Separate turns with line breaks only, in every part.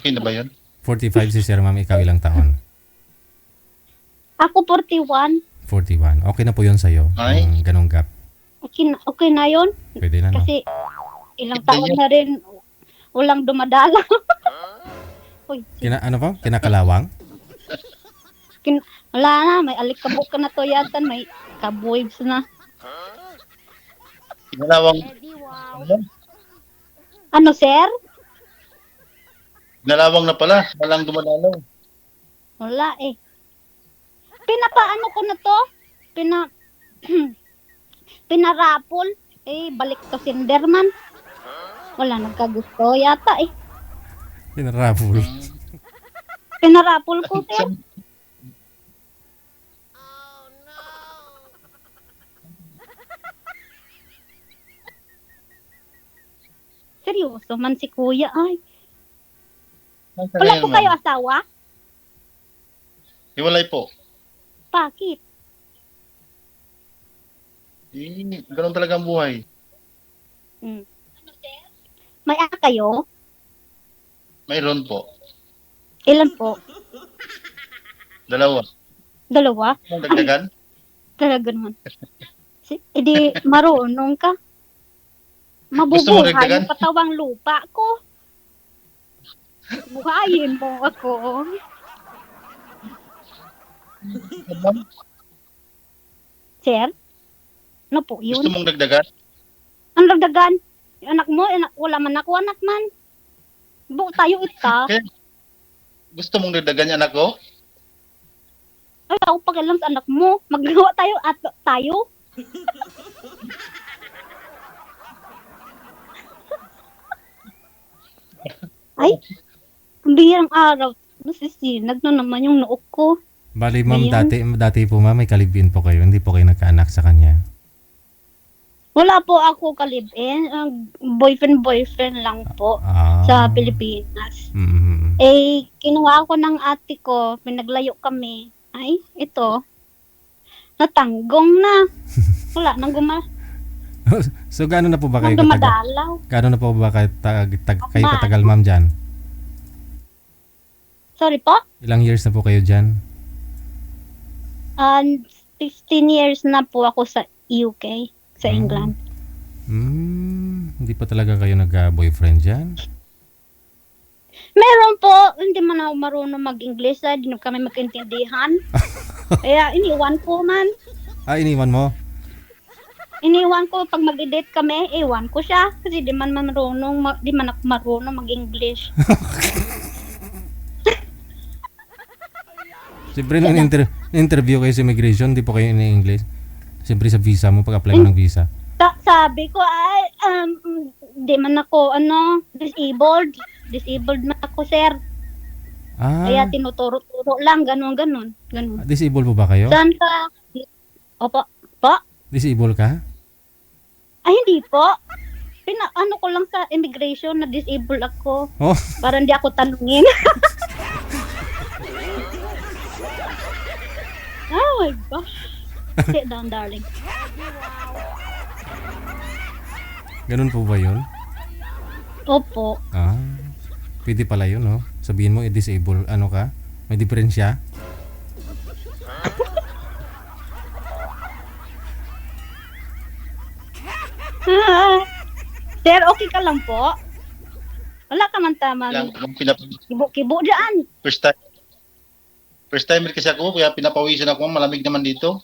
Okay na ba yun?
45 si Sir Ma'am, ikaw ilang taon?
Ako 41.
41. Okay na po yun sa'yo,
Ay.
yung ganong gap.
Okay na yun.
Pwede na, no?
Kasi ilang taon na rin walang dumadala. Uy,
Ano po? Kinakalawang?
wala na. May alikabok ka na to yata. May kabwaves na.
Ginalawang,
Ano, sir?
ginalawang na pala. Walang dumadalaw.
Wala eh. Pinapaano ko na to? Pinarapol. Balik to Sinderman. Wala nagkagusto yata eh.
Pinarapol.
Pinarapol ko, sir. Seryoso man si kuya ay. Wala po kayo asawa?
Hiwalay po.
Bakit?
Ganun talaga ang buhay.
Hmm. May anak kayo?
Mayroon po.
Ilan po?
Dalawa.
Dalawa?
Ang dagdagan?
Talaga naman. Edi marunong ka.
Gusto mo
Mabubuhay
dagdagan?
yung patawang lupa ko. Buhayin mo ako. Sir? Ano po
Gusto
yun?
mong dagdagan?
Ang dagdagan? Yung anak mo, wala man ako anak man. Buo tayo ita.
Okay. Gusto mong dagdagan yung anak ko?
Ay, ako pakialam sa anak mo. Maggawa tayo at tayo. Ay, ang bihirang araw. Nasisinag na naman yung nook ko.
Bali, ma'am,
Ayun.
dati po, ma'am, may kalibin po kayo. Hindi po kayo nagkaanak sa kanya.
Wala po ako kalibin. Boyfriend lang po sa Pilipinas.
Mm-hmm.
Kinuha ko ng ate ko. Pinaglayo kami. Ay, ito. Natanggong na. Wala nang
So, gaano na po ba kayo katagal?
dumadalaw.
Gaano na po ba kayo katagal, ma'am, dyan?
Sorry po?
Ilang years na po kayo dyan?
15 years na po ako sa UK, sa England.
Hindi pa talaga kayo nag-boyfriend dyan?
Meron po, hindi man ako marunong mag-English, hindi na kami magkaintindihan. Kaya iniwan ko man.
Iniwan mo?
Iniwan ko pag mag-date kami, iwan ko siya kasi di man ako marunong mag-English.
Siyempre, nung interview kayo sa immigration, di po kayo in-English. Siyempre sa visa mo, pag-apply mo ng visa.
Sabi ko ay di man ako disabled. Disabled man ako, sir. Kaya tinuturo-turo lang ganun.
Disabled po ba kayo?
Saan ka? Opo. Po?
Disabled ka?
Ay, hindi po. Ano ko lang sa immigration na disabled ako.
Oh,
Para hindi ako tanungin. Oh my gosh. Sit down, darling.
ganun po ba yun?
Opo.
Pwede pala yun, no? Sabihin mo, disabled, ano ka? May diferensya?
Sir, okay ka lang po? Wala ka man tama. Kibo-kibo dyan.
First time kasi ako, kaya pinapawisan ako, malamig naman dito.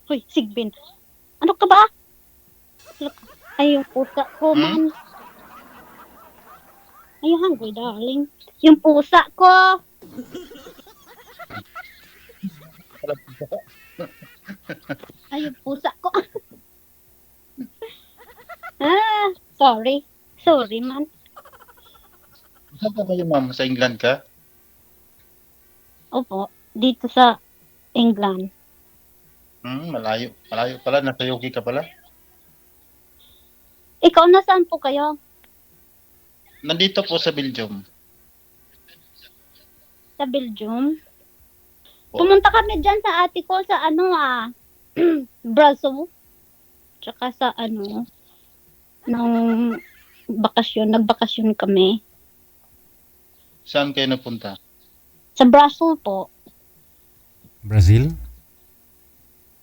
Hoy, Sigbin. Ano ka ba? Ay, yung pusa ko, man. Ay, hungry, darling. Yung pusa ko. Ay, yung pusa ko. Sorry. Sorry, man.
Saan ka kayo, ma'am? Sa England ka?
Opo, dito sa England.
Malayo. Malayo pala. Nasa UK ka pala.
Ikaw, nasaan po kayo?
Nandito po sa Belgium.
Sa Belgium?
Po.
Pumunta kami dyan sa ate ko sa Brussels. Tsaka sa nung nagbakasyon kami.
Saan kayo napunta?
Sa Brazil po.
Brazil?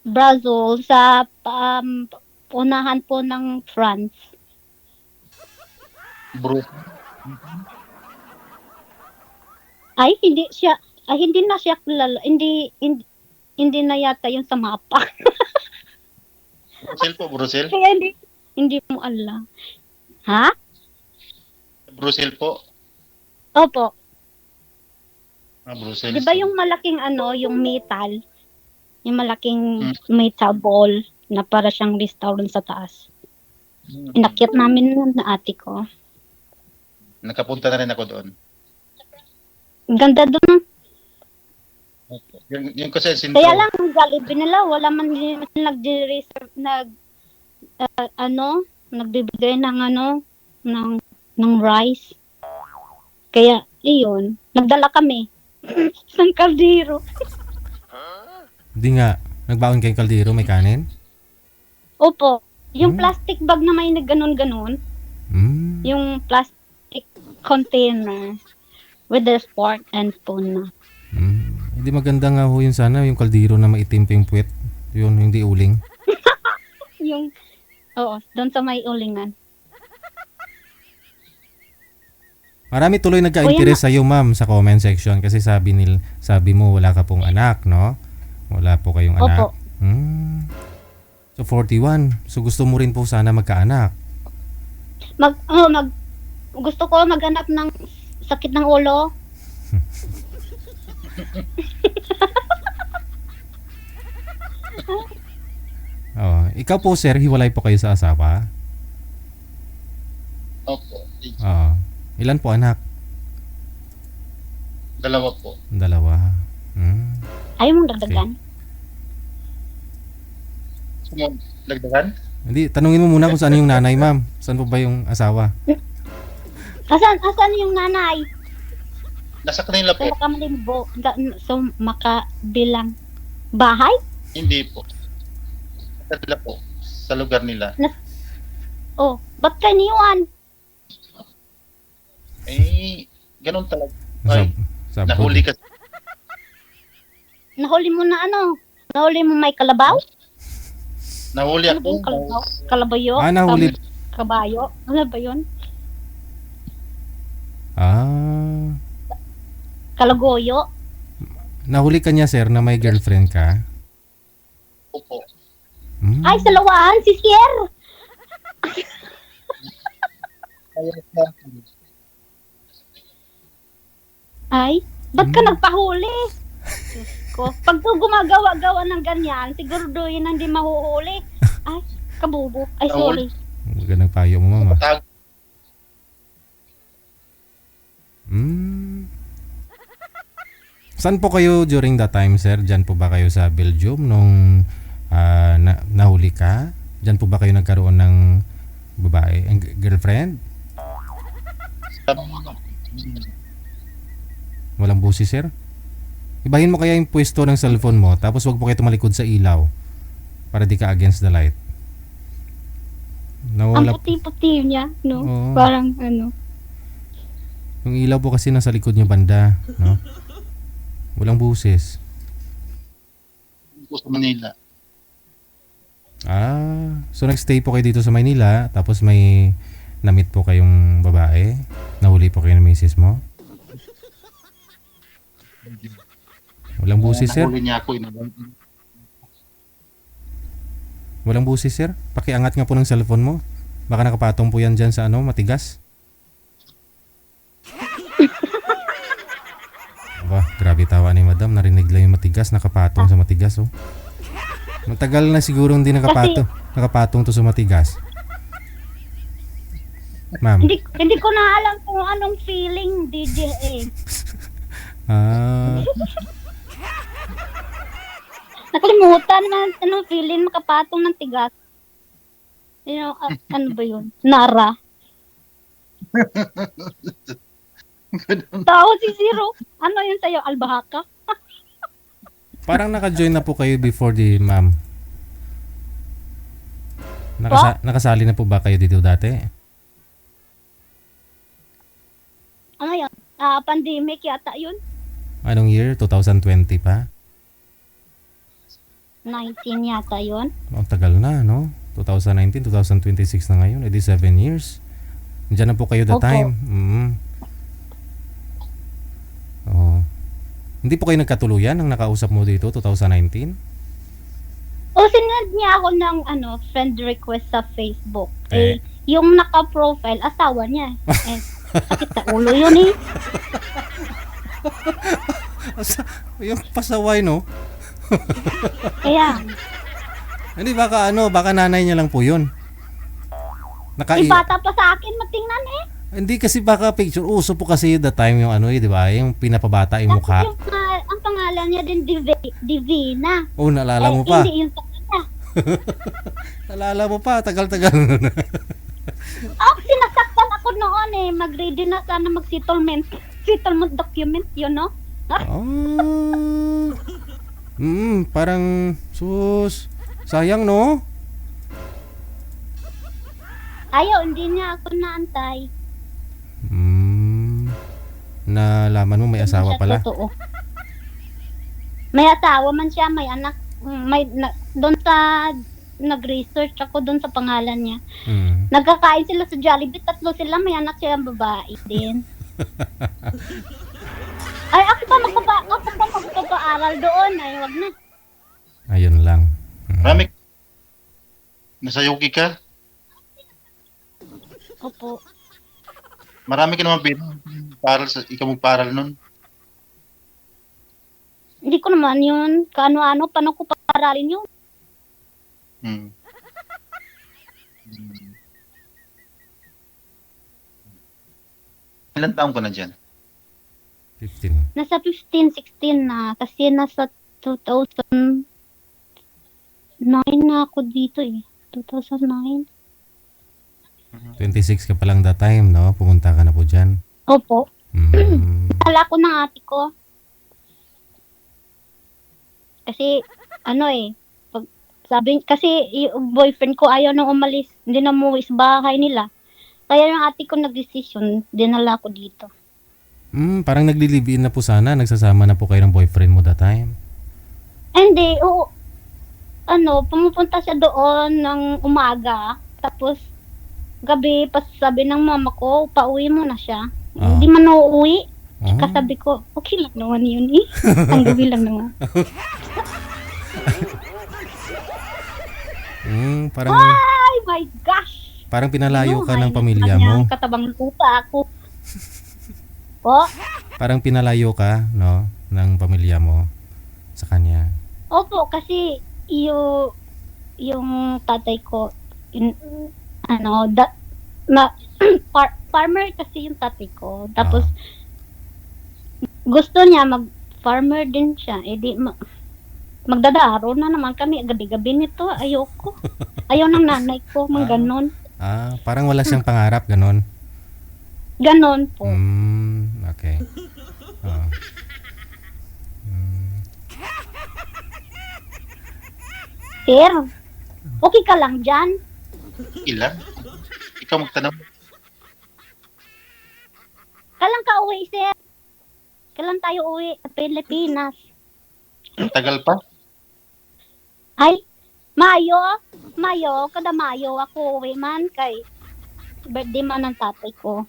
Brazil, sa unahan po ng France.
Bro.
Ay, hindi na siya kilala. Hindi na yata yung sa mapa.
Brussels po, Brussels?
Kaya hindi mo alam. Ha?
Brussels po.
Opo.
Brussels.
Di ba yung malaking yung metal? Yung malaking metal ball na para siyang restaurant sa taas. Inakyat namin nun na ate ko.
Nakapunta na rin ako doon.
Ang ganda doon.
Yung kasi sentro.
Kaya lang, ang Jollibee nila, wala man nag-reserve, nagbibigay ng rice. Kaya, iyon, nagdala kami. Isang kaldero.
Hindi nga. Nagbaon kayong kaldero, may kanin?
Opo. Yung plastic bag na may nagganon-ganon. Yung plastic container with the fork and spoon na.
Hindi maganda nga ho yun sana, yung kaldero na maitim pa yung puwet. Yun, hindi uling.
Doon sa may ulingan.
Marami tuloy nagka-interest sa'yo, ma'am, sa comment section kasi sabi mo wala ka pong anak, no? Wala po kayong anak.
Opo.
So 41. So gusto mo rin po sana magkaanak.
Gusto ko maghanap ng sakit ng ulo.
Ikaw po, sir, hiwalay po kayo sa asawa?
Opo.
Ilan po anak?
2 po.
2.
Ayaw mong dagdagan?
Dagdagan?
Hindi, tanungin mo muna kung saan yung nanay, ma'am. Saan po ba yung asawa?
Asan yung nanay?
Nasa kanila po.
So, makabilang bahay?
Hindi po. Sa kanila po. Sa lugar nila.
Ba't ka niwan?
Ganun talaga. Ay,
Sa
nahuli ka.
Nahuli mo na Nahuli mo may kalabaw?
Nahuli
Ano ba
ako.
yung kalabaw? Kalabayo?
Nahuli.
Kabayo? Ano ba yun? Kalagoyo?
Nahuli ka niya, sir, na may girlfriend ka?
Opo.
Ay, sa lawahan, si Sir! Ay, ba't ka nagpahuli? Diyos ko. Pag gumagawa-gawa ng ganyan, siguro yun ang hindi mahuhuli. Ay, kabubo. Ay, sorry.
Magandang payo mo, mama. Saan po kayo during that time, sir? Diyan po ba kayo sa Belgium nung nahuli ka? Diyan po ba kayo nagkaroon ng babae, girlfriend? Walang busi, sir? Ibahin mo kaya yung pwesto ng cellphone mo, tapos wag po kayo tumalikod sa ilaw para di ka against the light.
Ang puti-puti niya, no?
Oo.
Parang
Yung ilaw po kasi nasa likod niya banda, no? Walang busis.
Po sa Manila.
So nagstay po kayo dito sa Maynila, tapos may na-meet po kayong babae, nahuli po kayo ng misis mo? Walang busis, sir?
Nahuli niya ako.
Walang busis, sir? Pakiangat nga po ng cellphone mo. Baka nakapatong po yan dyan sa matigas. Aba, grabe tawa ni madam. Narinig lang yung matigas, nakapatong sa matigas, oh. Matagal na siguro hindi nakapatong to sa matigas. Ma'am.
Hindi ko na alam kung anong feeling, DJ. Nakalimutan na anong feeling makapatong ng tigas. Ano ba yun? Nara. Tao si Zero. Ano yun sa'yo? Albahaka?
Parang naka-join na po kayo before the ma'am. Nakasali na po ba kayo dito dati?
Ano yun? pandemic yata yun.
Anong year? 2020 pa?
19 yata yun.
Ang tagal na, no? 2019, 2026 na ngayon. Edi 7 years. Diyan na po kayo that
Opo.
time. Oo. Hindi po kayo nagkatuluyan nang nakausap mo dito, 2019?
O, sinad niya ako ng friend request sa Facebook.
Eh.
Yung naka-profile, asawa niya. Sakit sa ulo yun eh.
Yung pasaway, no?
Kaya,
Hindi, baka nanay niya lang po yun.
bata pa sa akin, matingnan eh.
Hindi kasi baka picture. Uso po kasi that time yung di ba? Yung pinapabata yung mukha.
Tapos ang pangalan niya din Divina.
Oh, naalala mo pa.
Hindi yung sa kanya.
Naalala mo pa. Tagal-tagal na.
Sinasaktan ako noon eh. Mag-ready na sana mag-settlement. Settlement document yun, no?
Parang sus. Sayang, no?
Ayaw, hindi niya ako naantay.
Nalaman mo may asawa
Hindi siya
pala.
totoo. May asawa man siya, may anak. Doon sa nag-research ako doon sa pangalan niya. Nagkakain sila sa Jollibee, 3 sila, may anak siya ang babae din. Ay, ako pa magpapaaral doon. Ay, wag na.
Ayun lang.
Marami. Nasa Yuki ka?
Opo.
Marami ka naman ikaw magparal nun.
Hindi ko naman yun. Paano ko paaralin yun?
Hmm. Ilan taong ka na dyan?
15.
Nasa 15, 16 na. Kasi nasa 2009 na ako dito eh. 2009.
26 ka pa lang that time, no? Pumunta ka na po dyan.
Opo. Kala ko ng ate ko. Kasi, kasi yung boyfriend ko ayaw nang umalis. Hindi na umuwi sa bahay nila. Kaya yung ate ko nag-decision, dinala ko dito.
Parang nagli-live-in na po sana. Nagsasama na po kayo ng boyfriend mo that time.
Hindi, oo. Pumupunta siya doon ng umaga. Tapos, gabi, sabi ng mama ko, pauwi mo na siya. Hindi man uuwi. Kasabi ko, okay lang naman yun eh. Ang gabi lang naman.
Parang
Ay, my gosh!
parang pinalayo ka ng
Ay,
pamilya
kanya,
mo.
Katabang lupa ako. Po?
Parang pinalayo ka, no, ng pamilya mo sa kanya.
Opo, kasi yung tatay ko, farmer kasi yung tatay ko. Tapos, gusto niya mag-farmer din siya. Magdadaro na naman kami gabi-gabi nito. Ayoko. Ayaw ng nanay ko, ganon.
Parang wala siyang pangarap, ganon.
Ganon po.
Okay.
Sir, okay ka lang dyan?
Ilan? Ikaw magtanong.
Kailan ka uwi, sir? Kailan tayo uwi sa Pilipinas?
Ang tagal pa?
Ay, Mayo, kada Mayo ako uwi man kay birthday man ng tatay ko.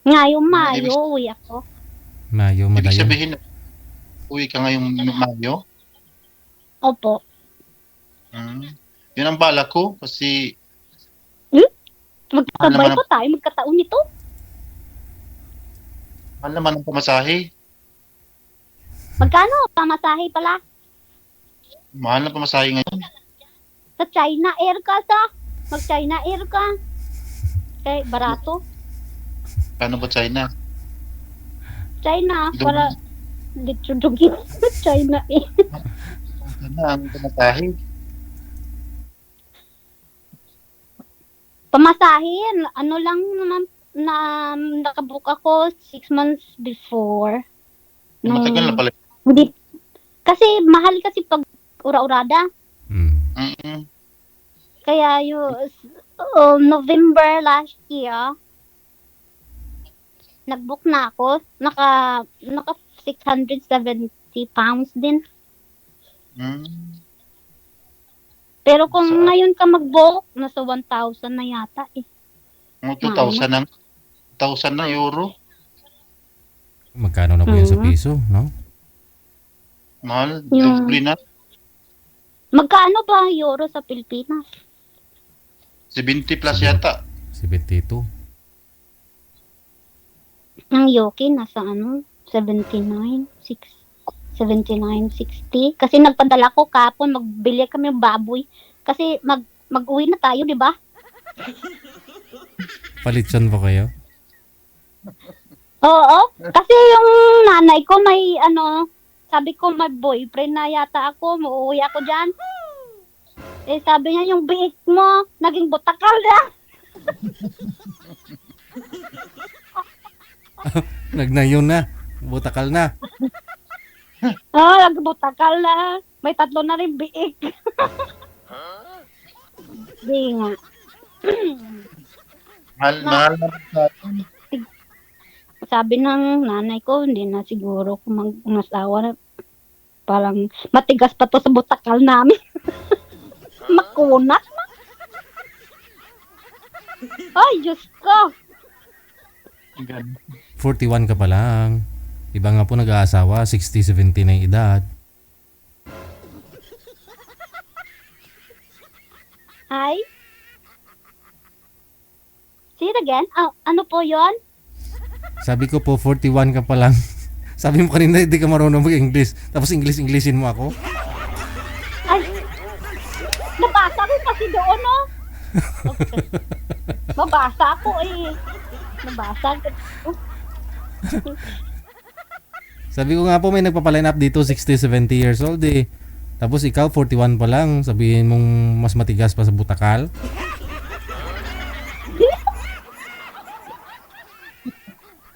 Ngayong Mayo, uwi ako.
Mayo,
Ibig
madayon.
sabihin, uwi ka ngayong Mayo?
Opo.
Yun ang bala ko kasi
Magkasabay po tayo, magkataon nito.
mahal naman ang pamasahe.
Magkano? Pamasahe pala.
Mahal na pamasahe ngayon.
Sa China Air ka Mag-China Air ka. Kay barato.
Paano ba China?
China,
Doon.
para litrodugin. China Air.
Ano ang pamasahe?
Pamasahin, lang naman na nakabook ako 6 months before.
Matagal na pala.
Hindi. Kasi mahal kasi pag ura-urada. Kaya yung November last year, nag-book na ako. Naka 670 pounds din. Pero kung
Sa-
ngayon ka mag-book, nasa 1,000 na yata eh.
Mga 2,000 na, 1,000 na euro.
Magkano na po yun sa piso, no?
Mahal,
Yung-
doble na.
Magkano ba ang euro sa Pilipinas?
70 plus yata.
72.
Ang Yoki nasa 79.60. Kasi nagpadala ko kapon, magbili kami ng baboy. Kasi mag-uwi na tayo, di ba?
Palitson po kayo?
Oo. Kasi yung nanay ko may sabi ko may boyfriend na yata ako, muuwi ako dyan. Eh sabi niya yung biik mo, naging butakal na.
Nagnayon na. Butakal na.
Nagbutakal na. May 3 na rin biik. Di nga.
Mahal na sa atin.
Sabi ng nanay ko, hindi na siguro kung mag-asawa na. Parang matigas pa to sa butakal namin. Makunat na. Ay, Diyos ko.
41 ka pa lang. Iba nga po nag-aasawa, 60, 70 na yung edad.
Ay? Say it again? Ano po yon?
Sabi ko po, 41 ka pa lang. Sabi mo kanina, hindi ka marunong mag-English. Tapos English-Englishin mo ako.
Ay, nabasa ko kasi doon, no? Okay. Mabasa ako eh. Nabasa ko.
Sabi ko nga po, may nagpapaline up dito, 60, 70 years old eh. Tapos ikaw, 41 pa lang. Sabihin mong mas matigas pa sa butakal.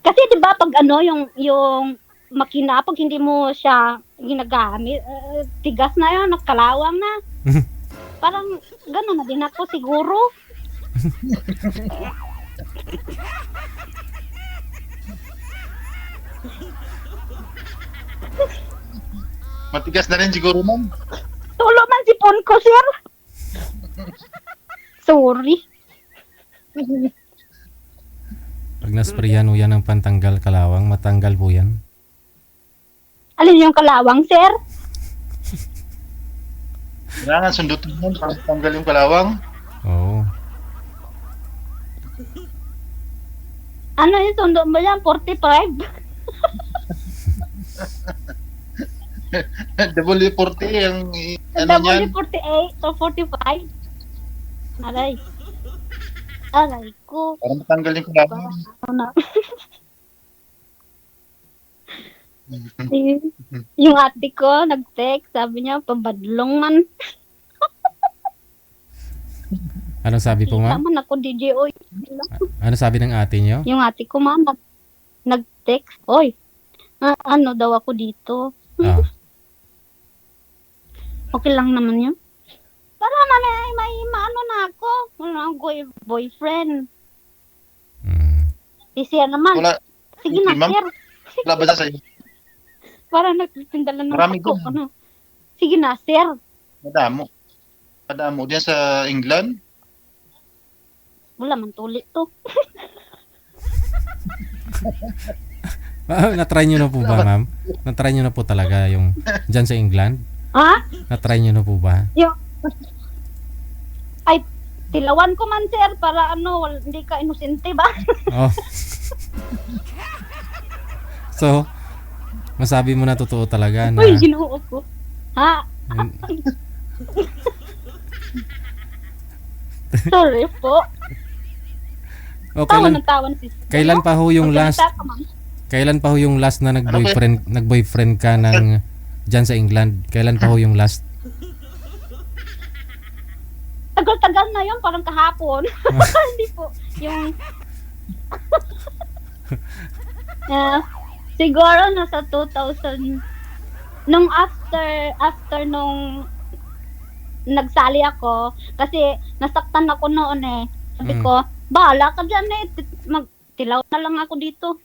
Kasi 'di ba pag yung makina pag hindi mo siya ginagamit, tigas na 'yon, nagkalawang na. Parang gano'n na din ako siguro.
Matigas na rin siguro, ma'am.
Tulo man si phone ko, sir. Sorry.
Pag nasprayan mo yan ng pantanggal kalawang, matanggal po yan.
Alin yung kalawang, sir?
Kailangan sundutin mo para tanggal yung kalawang.
Oo.
Ano yung sundo mo yan? 45?
W40 yung ano niyan.
W48 o 45? Aray. Aray ko.
Para matanggal yung kalawang.
Ano? Yung ate ko, nag-text, sabi niya, pabadlong man.
Ano sabi po, ma'am?
Naman ako, DJ, oy.
Ano sabi ng ate nyo?
Yung ate ko, ma'am, nag-text, oy, ano daw ako dito.
Ah.
Okay lang naman yun. Para may maano na ako. Wala akong boyfriend. Si Sir naman.
Wala.
Sige na,
Ma'am?
Sir.
Wala ba sa'yo?
Para nagpindalan ng
Marami
ako.
dun.
Ano. Sige na, Sir.
Madamo. Madamo. Diyan sa England.
Wala man tulit to.
Na-try nyo na po ba, ma'am? Na-try nyo na po talaga yung dyan sa England?
Ha?
Na-try nyo na po ba?
Yung... Ay, tilawan ko man, Sir, para hindi ka inosente ba?
Oh. So, masabi mo na totoo talaga na...
Uy, ginoo ko. Ha? Sorry po.
O,
Tawan ng tawan si Sir.
kailan pa ho yung last...
Magsalita ka, ma'am.
Kailan pa ho yung last na nag-boyfriend ka ng dyan sa England? Kailan pa ho yung last?
Tagal-tagal na yun, parang kahapon. Hindi po. Yung... siguro nasa 2000... Nung after nung nagsali ako, kasi nasaktan ako noon eh. Sabi ko, bahala ka dyan eh. Magtilaw na lang ako dito.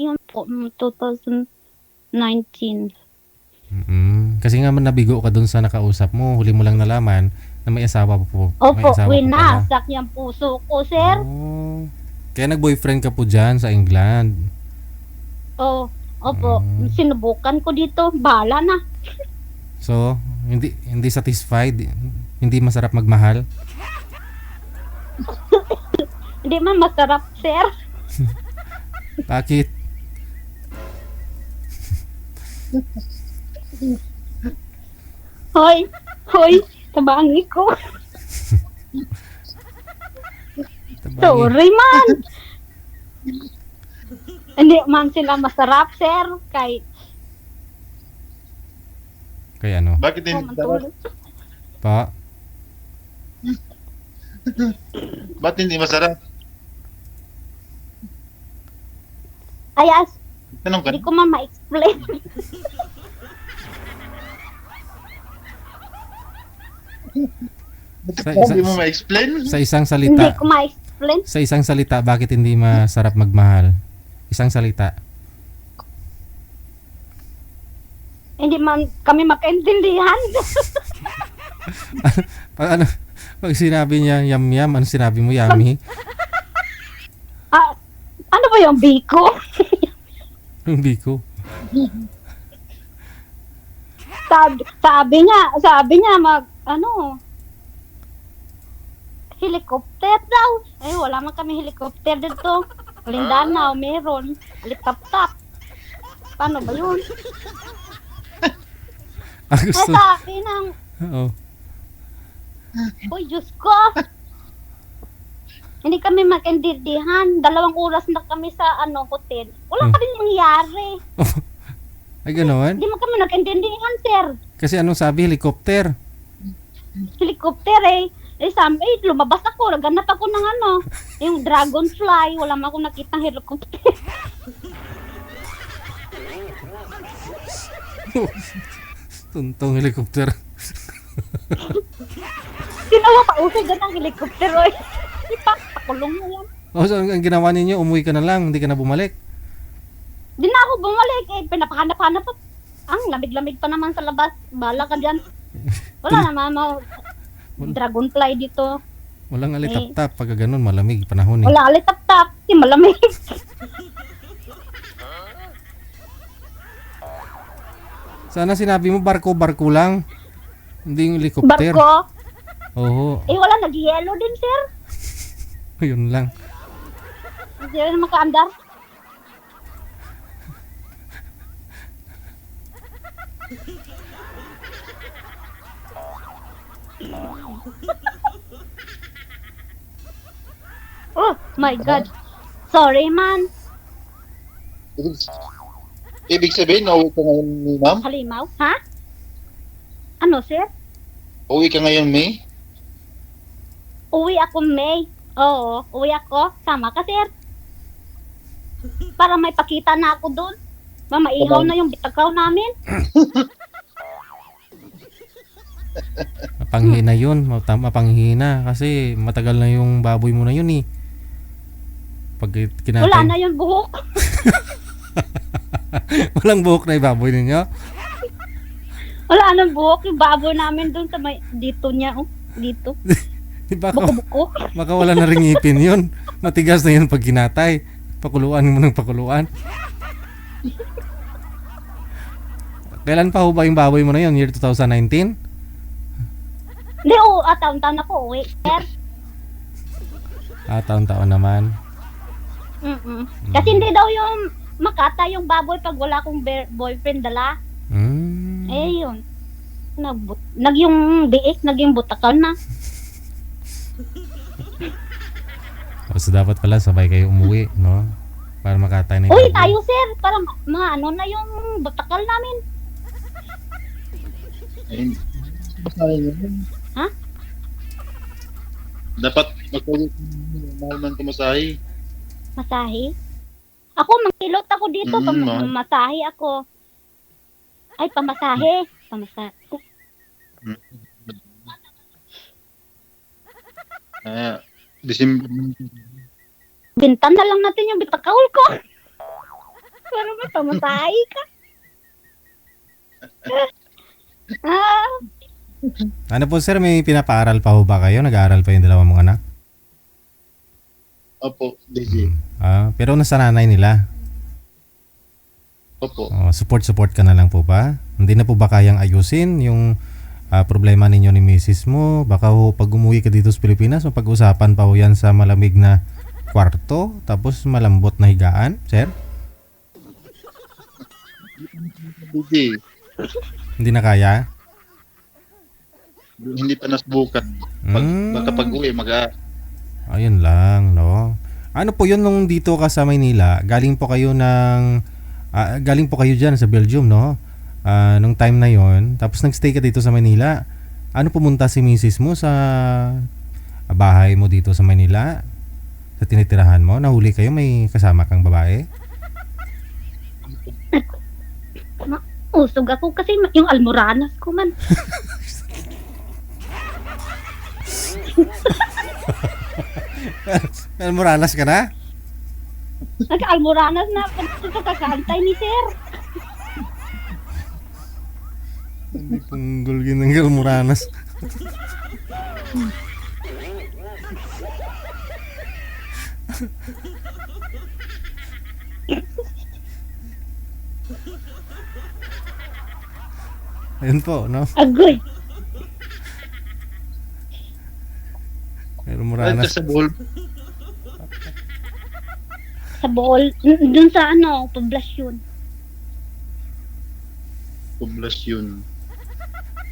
Yun po, 2019.
Kasi nga man nabigo ka dun sa nakausap mo, huli mo lang nalaman na may asawa pa po. May
Opo,
asawa pa pala.
winasak yung puso ko, sir.
Oh. Kaya nag-boyfriend ka po dyan sa England.
Oh, opo, sinubukan ko dito, bala na.
So, hindi satisfied, hindi masarap magmahal.
Hindi man masarap, sir.
Bakit?
Hoy, tabangi ko. Sorry man. Hindi man sila masarap, sir. Kay
Kaya ano?
Bakit hindi masarap?
mantulog.
Pa?
Ba't hindi masarap?
Ayas,
Tanong ka.
hindi ko man ma-explain.
Hindi mo ma-explain?
Sa isang
Hindi
salita,
ko ma-explain.
sa isang salita, bakit hindi masarap magmahal? Isang salita.
Hindi man kami makaintindihan.
Ano, pag sinabi niya yum yum, ano sinabi mo yummy?
Ano ba yung biko?
Yung biko.
sabi niya helicopter daw. Eh, wala man kami helicopter dito. Lindanao, meron. Alitap-tap. Paano ba yun?
Gusto.
Sabi ng,
Oo.
uy, Diyos ko. Hindi kami magkaintindihan. 2 oras na kami sa hotel. Wala pa rin nangyari.
Ay, gano'n?
Hindi mo kami nagkaintindihan, sir.
Kasi anong sabi? Helicopter.
Helicopter eh. Sabi, lumabas ako. Naganap ako ng yung dragonfly. Wala man akong nakitang helicopter.
Tuntong helicopter.
Sino mo pausay dyan ng helicopter, oy? Pakulong mo yan.
O, so ang ginawa ninyo, umuwi ka na lang, hindi ka na bumalik.
Di na ako bumalik eh. Pinapahanap-hanap pa. Ang lamig-lamig pa naman sa labas. Bala ka dyan. Wala naman dragonfly dito.
Walang alitap-tap, pagka ganun, malamig, panahon eh.
Wala alitap-tap. Di malamig.
Sana sinabi mo barko lang. Hindi yung helicopter.
Barko.
Oo,
Eh wala, nag-yellow din, sir.
yun lang.
Hindi rin makaandar. Oh my God. Sorry, man.
Ibig sabihin, nauwi ka ngayon, ma'am?
Halimaw. Ha? Ano, sir?
Uwi ka ngayon, May?
Uwi ako May. Oo, uwi ako. Sama ka, sir. Para may pakita na ako doon. Mamaihaw na yung bitakaw namin.
Mapanghina yun, mapanghina. Kasi matagal na yung baboy mo na yun eh. Pag kinatay.
Wala na yung buhok.
Walang buhok na ibaboy ninyo?
Wala nang buhok yung baboy namin doon sa may dito niya. Oh. Dito.
Baka,
Buko-buko.
baka wala na ring ngipin yun. Matigas na yun pag kinatay. Pakuluan mo ng pakuluan. Kailan pa ho ba yung baboy mo na yun? Year 2019?
Hindi, taon-taon ako uwi. Sir.
Taon-taon naman.
Kasi hindi daw yung makata yung baboy pag wala akong boyfriend dala. Eh yun. Yung biik, naging butakal na.
So dapat pala sabay kayo umuwi, no? Para makatay na yung
Uy,
baboy.
tayo sir. Para ano na yung butakal namin. Ha?
Dapat magpagod mahal man kumasahi.
Masahe? Ako, mangkilot ako dito. Masahe ako. Ay, pamasahe. Pamasahe.
December.
Bintan na lang natin yung bitakawal ko. Para matamatay ka. Ah,
Ano po sir, may pinapaaral pa ho ba kayo? Nag-aaral pa yung dalawang mga anak?
Opo, DJ.
Pero nasa nanay nila.
Opo.
Support ka na lang po ba? Hindi na po ba kayang ayusin yung problema ninyo ni misis mo? Baka ho, pag umuwi ka dito sa Pilipinas, pag-usapan pa ho yan sa malamig na kwarto, tapos malambot na higaan, sir?
DJ,
Hindi na kaya?
hindi pa nasubukan. Baka pag uwi,
Ayun lang, no? Ano po yun nung dito ka sa Maynila? Galing po kayo dyan sa Belgium, no? Nung time na yon, tapos nagstay ka dito sa Manila. Ano pumunta si misis mo sa bahay mo dito sa Manila? Sa tinitirahan mo? Nahuli kayo, may kasama kang babae?
usog ako kasi yung almoranas ko man.
Moralas ka na?
Nag-almoranas na ako sa kakantay ni sir.
Tunggol ginanggal Moranas. Ayun po, no?
Agoy.
Pero
Balik
Moranas.
ka sa Bohol.
Sa Bohol, dun sa poblasyon.
Poblasyon.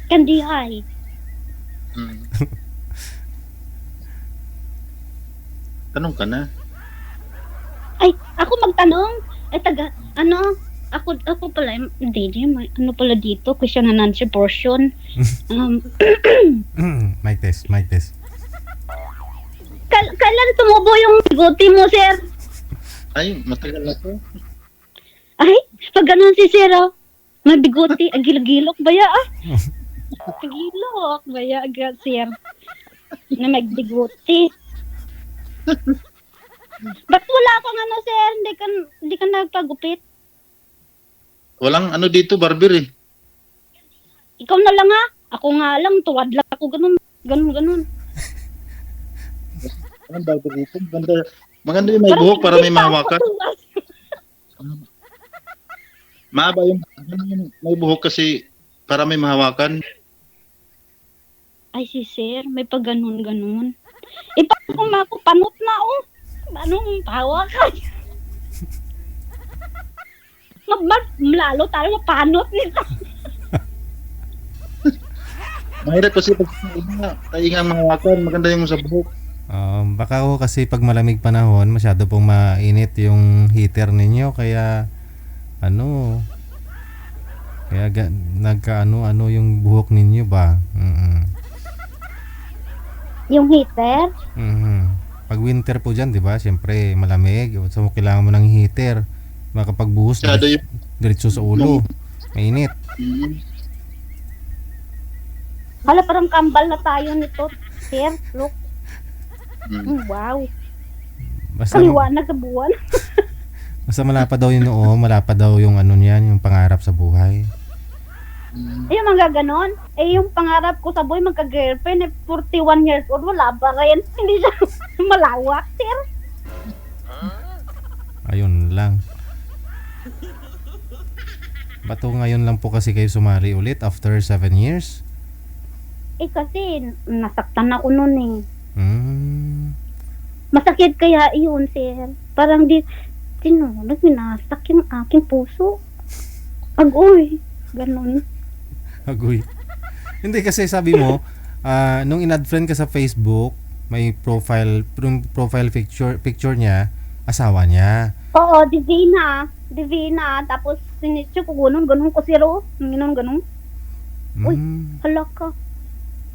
Kandihay.
Hmm. Tanong ka na.
Ay, ako magtanong. Ay, ako pala, hindi, pala dito, question and answer portion.
Mic test.
Kailan tumubo yung bigote mo, sir?
Ay, matagal na to.
Ay, pag ganun si sir, may bigote, agilok ba ya, Agilok ba ya, sir? Na may bigote. Ba't wala kang sir? Hindi ka nagpagupit?
Walang dito, barber eh.
Ikaw na lang Ako nga lang, tuwad lang ako ganun.
Ang barber dito. Maganda yung may buhok para may mahawakan. Mahaba yung may buhok kasi para may mahawakan.
Ay, si sir, may pag ganun. Ipakong ako, panot na Anong pahawakan? Lalo tayo mapanot nito.
Mahirap kasi pag taingang mahawakan, maganda yung sa buhok.
Baka ho kasi pag malamig panahon, masyado pong mainit yung heater ninyo, kaya nagkaano yung buhok ninyo ba?
Yung heater?
Pag winter po dyan, di ba? Siyempre malamig, so kailangan mo ng heater. Makapagbuhos diretso sa ulo. Mainit.
Hala, parang kambal na tayo nito, sir. Look. Wow.
Basta
Kaliwanag sa buwan.
basta malapa daw yung noo, malapa daw yung niyan, yung pangarap sa buhay.
Yung mga ganon. Yung pangarap ko sa buhay, magka-girlfriend, 41 years old, wala pa rin. Hindi siya malawak, sir.
Ayun lang. Bato ngayon lang po kasi kayo sumali ulit after 7 years?
Kasi nasaktan ako noon Masakit kaya yun, sir. Parang tinulog, minasak yung aking puso. Agoy. Ganon.
Agoy. Hindi kasi sabi mo, nung in-add friend ka sa Facebook, may profile picture niya, asawa niya.
Oo, Divina. Tapos sinitso ko ganun ko siro. Ganun. Uy, hala ka.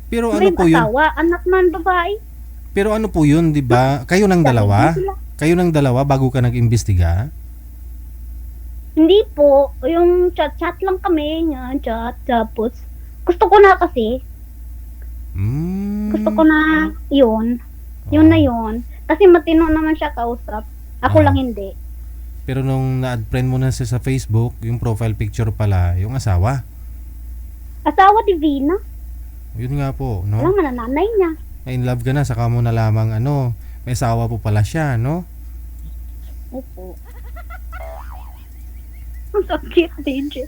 Pero ano
May
po yun?
asawa, anak man, babae.
Pero ano po yun, di ba? Kayo ng dalawa? Kayo ng dalawa bago ka nag-imbestiga?
Hindi po. Yung chat lang kami. Chat. Tapos, gusto ko na kasi. Gusto ko na yun. Yun na yun. Kasi matino naman siya kausap. Ako lang hindi.
Pero nung na-add friend mo na siya sa Facebook, yung profile picture pala, yung asawa.
Asawa Divina.
Yun nga po,
Alam
no?
mo na nanay niya.
May in love ka na, saka mo na lamang ano, may asawa po pala siya, no?
Opo. Ang sakit, DJ.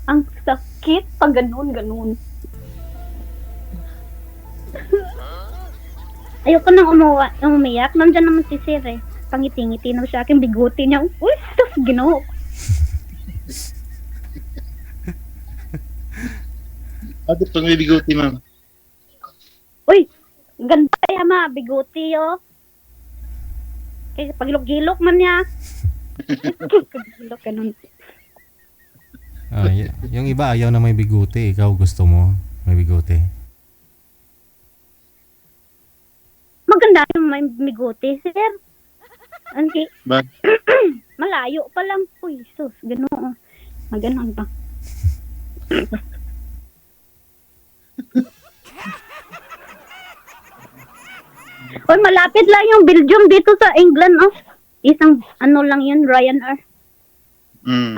Ang sakit pag ganun. Ayoko nang umiyak. Nandiyan naman si Sir eh. Pangiti-ngiti na sa akin, biguti niya. Uy, sus, Ginoo.
Bakit pag may biguti, ma'am?
Uy, ganda kaya ma, biguti oh. Kaya pagilok-gilok man niya. Pagilok ganun.
Yung iba ayaw na may bigote, ikaw gusto mo may bigote.
Maganda yung may biguti, Sir. Anki,
Ba?
malayo pa lang. Uy, sus, Ginoo. Maganon ba? Uy, malapit lang yung Belgium dito sa England, oh. Isang, ano lang yun, Ryanair.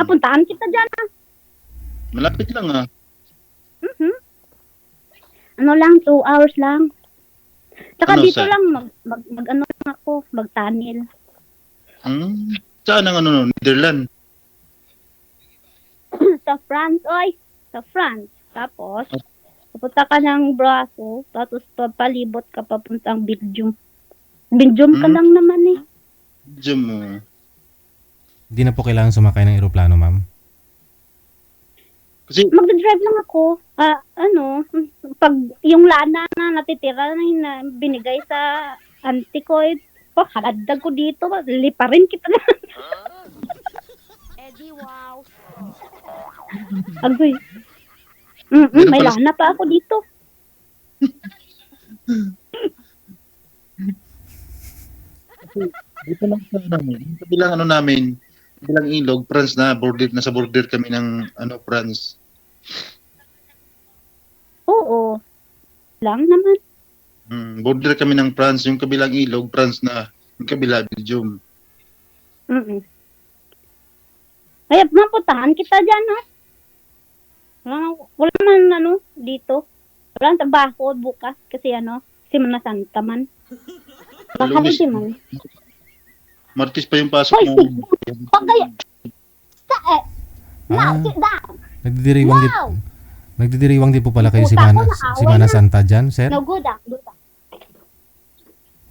Puntahan kita dyan, ah.
Malapit lang ah.
Mhm. Ano lang, 2 hours lang. Tsaka
Ano,
dito
sir?
lang, ano lang ako, magtanil.
Saan ang ano, Netherlands?
Sa France, oy. Sa France. Tapos, pupunta ka ng Brussels, tapos papalibot ka papuntang Belgium. Belgium ka lang naman eh.
Diyan mo.
Hindi na po kailangan sumakay ng eroplano, ma'am.
Kasi,
Magdadrive lang ako. Pag yung lana na natitira na binigay sa auntie ko, haladag ko dito, liparin kita na.
Eddie, wow.
Agoy.
Meron
May
pala-
lana pa ako dito.
dito lang sa namin. Kabilang ano namin, kabilang ilog, France na, nasa border kami ng France.
Oo. Lang naman.
Border kami ng France, yung kabilang ilog, France na, yung kabila, Belgium.
Mm. Kaya mapuntahan kita dyan, ha? Wala man, dito. Wala nang trabaho bukas kasi Semana Santa man. Baka
Lunes,
hindi man.
Martis pa yung pasok
Hoy,
mo.
Pagkaya!
Ah,
Sit down!
nagdidiriwang din,
Wow!
nagdidiriwang din po pala kayo
Puta ko, naaway
Semana
na.
Santa dyan, sir?
No, good ah. Good ah.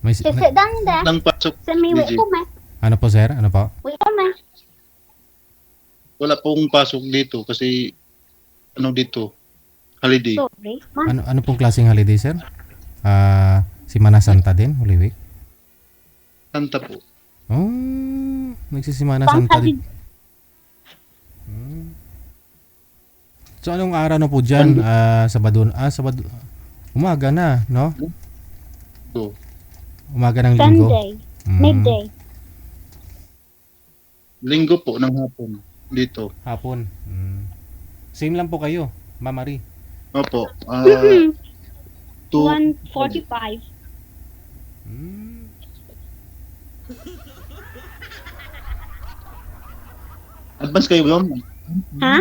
May,
Sit down there.
Lang pasok.
Sa may wait
DJ.
ko, me.
ano po, sir? Ano po?
Wait ko, me.
Wala pong pasok dito kasi dito, holiday.
Sorry. Man.
Ano pong klaseng holiday, sir? Semana Santa din, Holy Week?
Santa po.
Oh, nagsisimana
Pang
Santa
holiday.
din. So anong araw na po dyan? Sabado. Umaga na, no?
So,
Umaga ng linggo.
Sunday.
Mm,
Midday.
linggo po ng hapon dito.
Hapon. Same lang po kayo, Ma'am Marie.
Opo.
Mhm.
2
1:45.
Mm.
advance kayo ba?
Ha?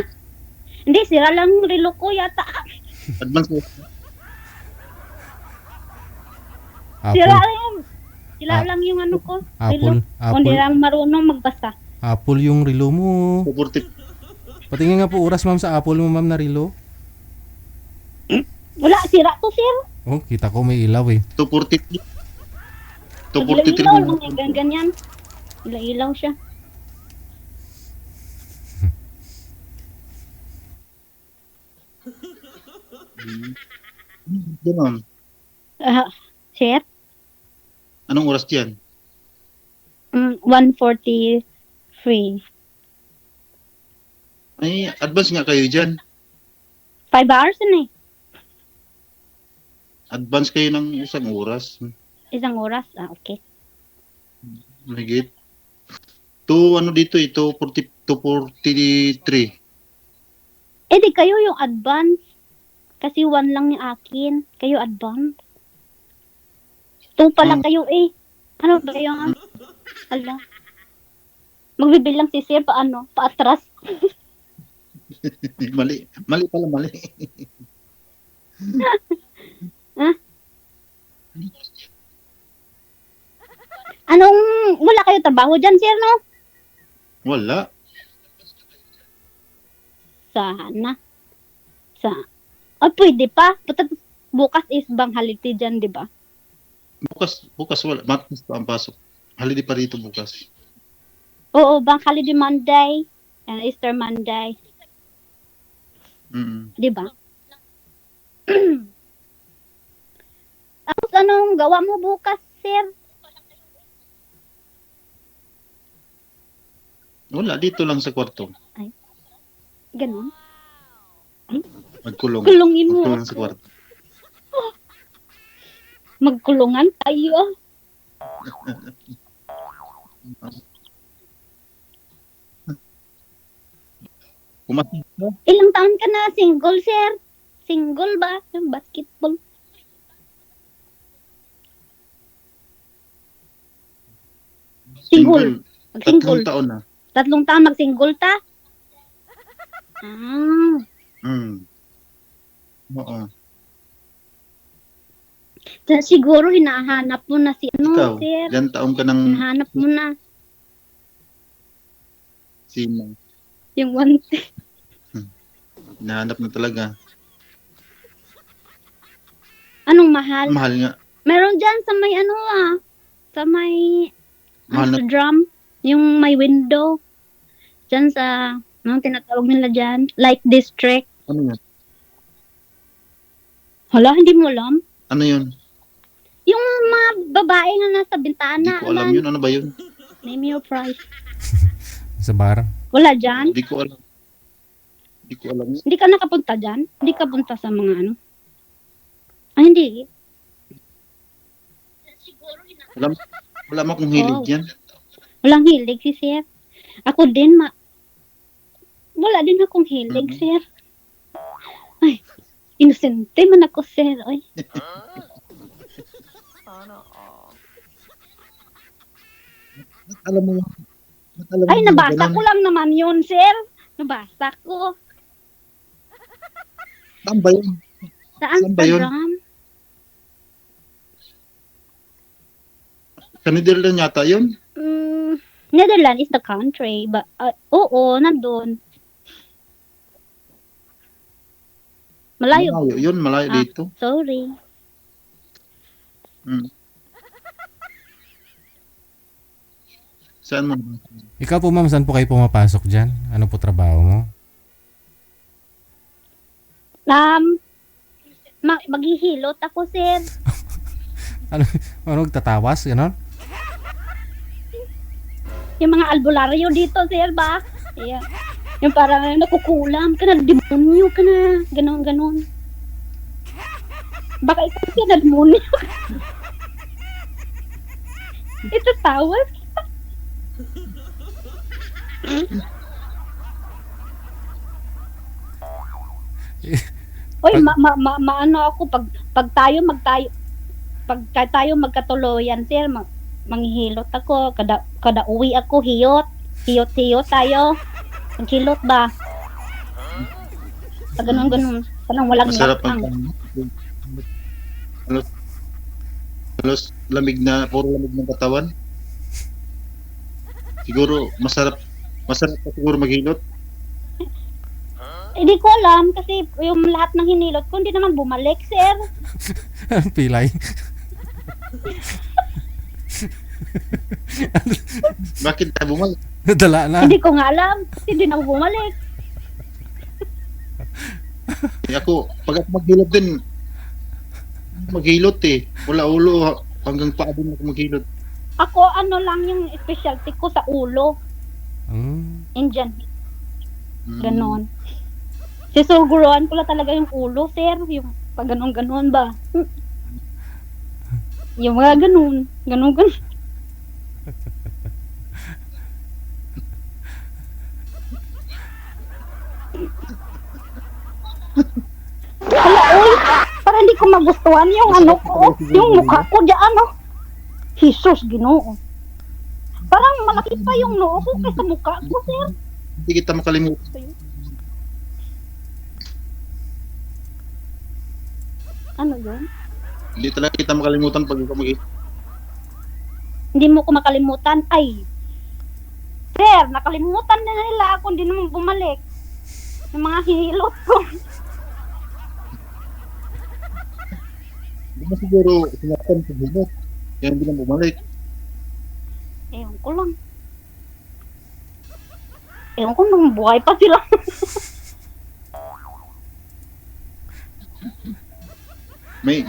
Hindi, sira lang relo ko yata.
Advance kayo.
Sira
Apple.
lang yung, ano ko.
Apple.
Relo. Hindi lang marunong magbasa.
Apple yung relo mo.
240.
Patingin nga po oras, ma'am, sa Apple mo, ma'am, na relo.
Wala, sira to, sir.
Oh, kita ko may ilaw eh.
243.
Ilaw
243.
lang yan, ganyan. Ilaw siya.
Ganun.
Sir?
Anong oras diyan?
1:43.
Ay, advance nga kayo diyan.
5 hours na eh.
Advance kayo ng isang oras.
Isang oras. Okay.
Mahigit. Dito, 243.
Di kayo yung advance. Kasi 1 lang yung akin. Kayo advance. 2 pala kayo eh. Ano ba yung ala? Magbibilang si sir paatras.
Mali. Mali pala, mali.
Anong, wala kayo trabaho dyan, sir, no?
Wala.
Sana. Pwede pa. Bukas is bang holiday dyan, di ba?
Bukas wala. Martes pa ang pasok. Holiday pa rito bukas.
Oo, bang holiday Monday and Easter Monday,
Mm.
di ba? Tapos anong gawa mo bukas, sir?
Wala, dito lang sa kwarto.
Ganon.
Magkulong.
Kulungin mo
Magkulong sa
ako.
kwarto.
Magkulungan tayo.
Pumasok ka?
Ilang taon ka na single, sir? Single ba? Yung basketball. Single.
Tatlong
Mag-single.
taon na.
3 taon mag-single ta? Ah.
Oo.
Siguro hinahanap mo na si
Ikaw,
sir.
ilan taon ka ng
Hinahanap mo na
sino?
yung one thing.
Hinahanap na talaga.
Anong mahal?
Mahal nga.
Meron dyan sa may sa may
Mahal na.
sa drum, yung may window. Dyan sa, anong tinatawag nila dyan? Like district.
Ano yun?
Hala, hindi mo alam?
Ano yun?
Yung mga babae na nasa
Hindi
bintana.
ko alam yun. Ano ba yun?
Name your price.
Sa bar.
Wala dyan?
Hindi ko alam. Hindi ko alam yun.
Hindi ka nakapunta dyan? Hindi ka punta sa mga ano? Hindi.
Wala mo akong hilig
Oh.
yan.
Walang hilig si sir. Ako din, wala din akong hilig,
Mhm.
sir. Ay, inosente man ako, sir. Ay,
Alam mo yun. Alam mo
ay
yun,
nabasa
ganun.
ko lang naman yun, sir. Nabasa ko.
Saan ba yun?
Sa
Saan ba yun?
Instagram.
Sa Netherlands yata yun?
Netherlands is the country. But, oo, nandun. Malayo.
Malayo yun. Malayo
Ah.
dito.
Sorry.
Mm. Saan mo?
Ikaw po ma'am, saan po kayo pumapasok dyan? Ano po trabaho mo?
Maghihilot ako, sir.
Ano, tatawas? Ganon?
Yung mga albularyo dito, sir, ba? Yeah. Yung parang nakukulam ka na, demonyo ka na, ganon. Baka ikaw siya na demonyo. Ito tawas. Oy, ano ako, pag tayo magkatuloyan, sir, manghihilot ako, kada uwi ako, hiyot tayo, maghilot ba? Pag ganun, parang walang
Masarap
lakang.
ang halos lamig na, puro lamig ng katawan. Siguro, masarap pa siguro maghilot.
Hindi ko alam, kasi yung lahat ng hinilot ko, hindi naman bumalik, sir.
Pilay.
Bakit tayo bumalik?
Dala na.
Hindi ko nga alam, kasi hindi na bumalik.
Ako, pag ako maghilot din, maghilot eh. Wala ulo, hanggang paa din ako maghilot.
Ako, ano lang yung specialty ko sa ulo. Indian. Ganon. Sisuguruan ko lang talaga yung ulo, sir. Yung pag ganon ba. Yung mga ganon. Ganon. Hala, uy! Para hindi ko magustuhan yung ano ko. Yung mukha ko dyan, Jesus, Ginoo. Parang malaki pa yung noo ko kaysa mukha ko, sir.
Hindi kita makalimutan.
Ano yun?
Hindi talaga kita makalimutan pag ikaw
Hindi mo ko makalimutan. Ay, sir, nakalimutan na nila ako. Hindi naman bumalik. Yung mga hinilot ko.
Hindi na siguro sinaktan sa hilot. Kaya hindi na bumalik.
Ewan ko lang. Ewan ko nung buhay pa sila.
May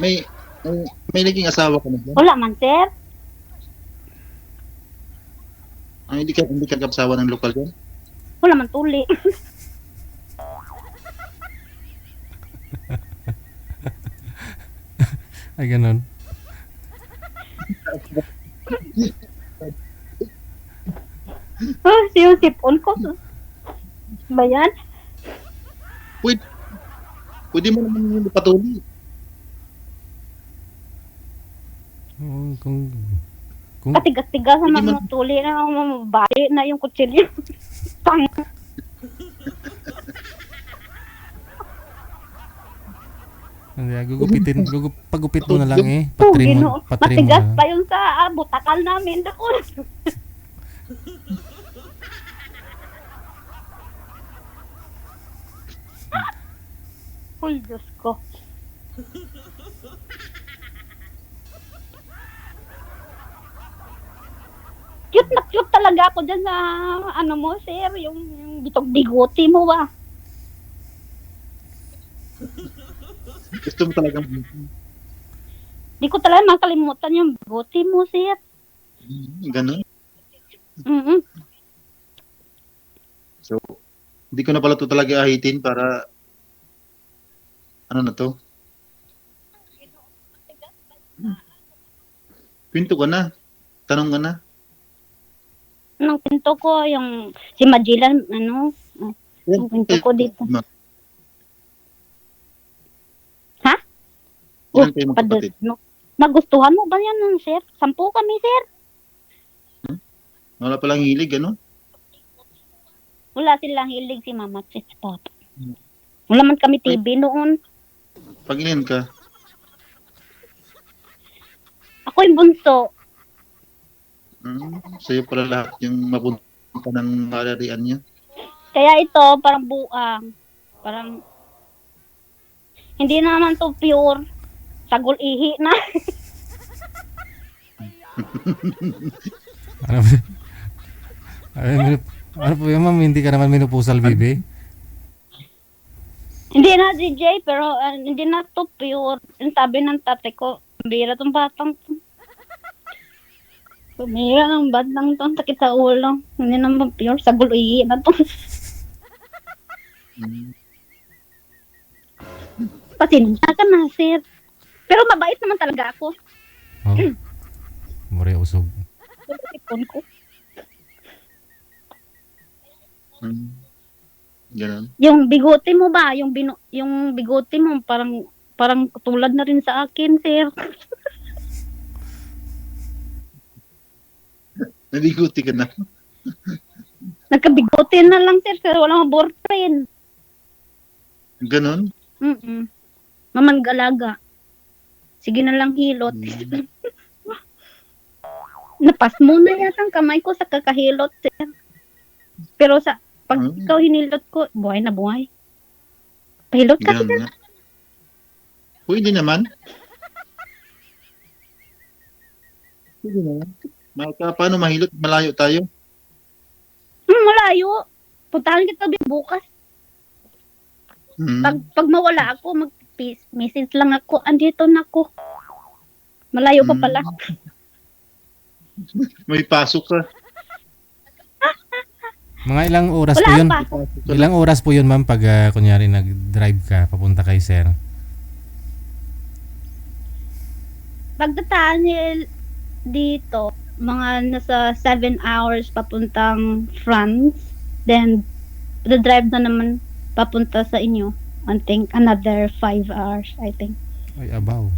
naging asawa ka na dyan?
Wala man, sir.
Hindi ka kasawa ng lokal dyan?
Wala man tuli.
Ay, ganun.
Siyusipon ko. Ba yan?
Pwede mo naman yung patuli.
Oo, kung
Katigas-tigas
Hindi
naman
man-
mo tuli na mabali na yung kutsilyo. Pang.
hindi, pagupit mo na lang eh.
Oh,
Patrim
Ginoo.
mo, patrim mo
Matigas
na.
pa yun sa butakal namin. Dako. Uy, Diyos ko. Cute na cute talaga ako dyan sa ano mo, sir. Yung bitog bigoti mo ba?
Gusto mo talagang
Di ko talaga makalimutan yung bigoti mo, sir.
ganun.
Mm-hmm.
So, hindi ko na pala ito talaga ahitin para ano na to? Pinto ka na. Tanong ka na.
Anong pinto ko, yung si Magellan, ano, yung pinto ko dito. Ha?
Ilan kayo magkapatid?
No. Nagustuhan mo ba yan, sir? 10 kami, sir.
Wala palang hilig, ano?
Wala silang hilig si mama at si papa. Wala man kami TV noon.
Pag ilan ka?
Ako yung bunso.
Sa'yo pala lahat yung mapunta ng kalarian niya.
Kaya ito, parang buang. Parang, hindi naman to pure. Sagol ihi na.
Ano po yun, ma'am? Hindi ka naman minupusal, bibi?
Hindi na DJ, pero hindi na to pure. Yung sabi ng tatay ko, bira tong batang to. Bira ng batang to, sakit sa ulo. Hindi naman pure, sagol ihi na to. Pasensya ka na, sir. Pero mabait naman talaga ako.
Oh. Mure usog.
Ipon ko.
Ganun.
Yung bigote mo ba? Yung bigote mo parang tulad na rin sa akin, sir.
Naliguti ka na.
Nagkabigote na lang, sir, pero wala akong boyfriend.
Ganun?
Mamangalaga. Sige na lang hilot. Napas mo na yata ang kamay ko sa kakahilot, sir. Pero pag ikaw hinilot ko, buhay na buhay. Pahilot ka,
Ganun
sir.
nga. Pwede naman. Pwede naman. Paano mahilot? Malayo tayo.
Malayo. Puntahan kita bukas. Pag mawala ako, mag-message lang ako. Andito na ako. Malayo pa pala.
May pasok ka.
Mga ilang oras po
Wala
yun?
pa.
Ilang oras po yun, ma'am, pag kunyari nag-drive ka papunta kay sir?
Pagdataan dito, mga nasa 7 hours papuntang France. Then, the drive na naman papunta sa inyo. I think another 5 hours, I think.
Ay, abaw.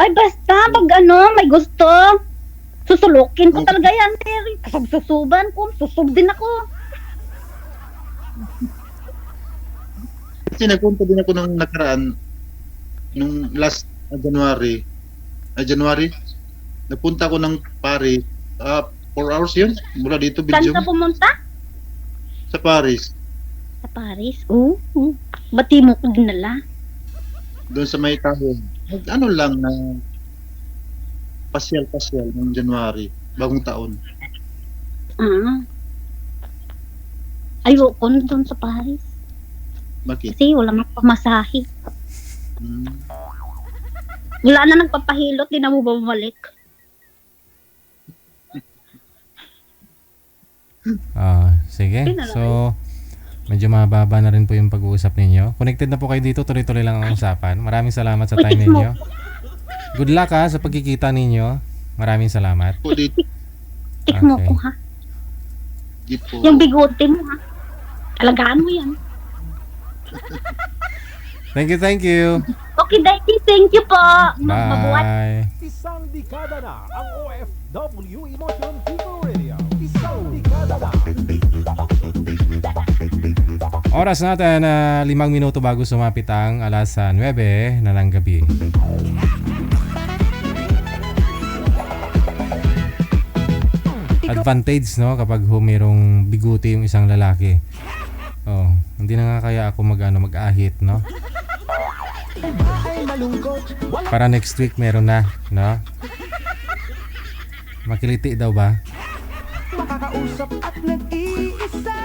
Ay, basta, pag may gusto. Susulukin ko talaga yan, Terry. Kasagsusuban ko, susub din ako.
Kasi nagpunta din ako nung nakaraan, nung last January, nagpunta ako ng Paris, 4 hours yun, mula dito,
Saan
Belgium,
ka pumunta?
sa Paris,
Sa Paris? Oo. Ba't di mo ko dinala?
doon sa may taho. Ano lang na pasyal-pasyal ng January, bagong taon.
Ah. Ayoko na doon sa Paris.
Bakit?
Kasi wala mang pamasahe.
Hmm.
Wala na nagpapahilot, di na mo bumalik.
Sige.
Yun na lang.
So, medyo mababa na rin po yung pag-uusap ninyo. Connected na po kayo dito. Tuloy-tuloy lang ang usapan. Maraming salamat sa time
Wait,
ninyo. Good luck ha sa pagkikita ninyo. Maraming salamat.
Po dito,
Kiss mo
Okay.
ko ha.
di po.
Yung bigote mo ha. Alagaan mo yan.
Thank you.
Okay, Daddy. Thank you po. Mabuhat.
Bye.
Isang dekada na ang OFW Emotion People Radio. Isang dekada na.
Oras natin 5 minuto bago sumapit ang alas 9 na ng gabi. Advantage no kapag humirong biguti yung isang lalaki. Oh, hindi na nga kaya ako mag-ahit no.
Ay malungkot, wala
Para next week meron na, no? Makiliti daw ba?
makakausap at nag-iisa.